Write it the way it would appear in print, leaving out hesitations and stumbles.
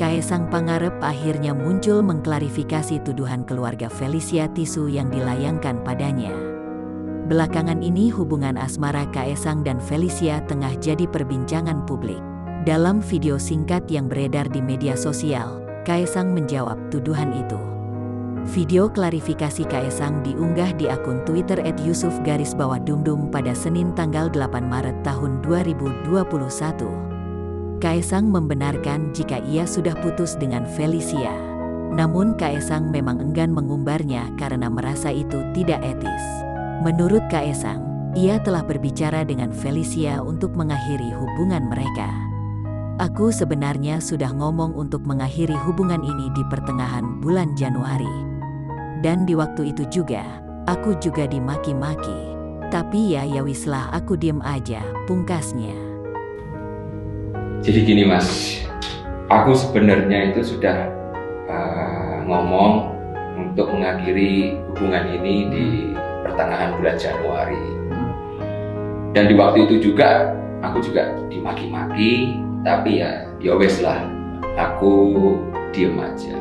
Kaesang Pangarep akhirnya muncul mengklarifikasi tuduhan keluarga Felicia Tisu yang dilayangkan padanya. Belakangan ini hubungan asmara Kaesang dan Felicia tengah jadi perbincangan publik. Dalam video singkat yang beredar di media sosial, Kaesang menjawab tuduhan itu. Video klarifikasi Kaesang diunggah di akun Twitter @yusuf_dumdum pada Senin tanggal 8 Maret tahun 2021. Kaesang membenarkan jika ia sudah putus dengan Felicia. Namun Kaesang memang enggan mengumbarnya karena merasa itu tidak etis. Menurut Kaesang, ia telah berbicara dengan Felicia untuk mengakhiri hubungan mereka. Aku sebenarnya sudah ngomong untuk mengakhiri hubungan ini di pertengahan bulan Januari. Dan di waktu itu juga, aku juga dimaki-maki. Tapi ya wislah aku diem aja, pungkasnya. Jadi gini Mas, aku sebenarnya itu sudah ngomong untuk mengakhiri hubungan ini di pertengahan bulan Januari. Dan di waktu itu juga, aku juga dimaki-maki, tapi ya wes lah, aku diem aja.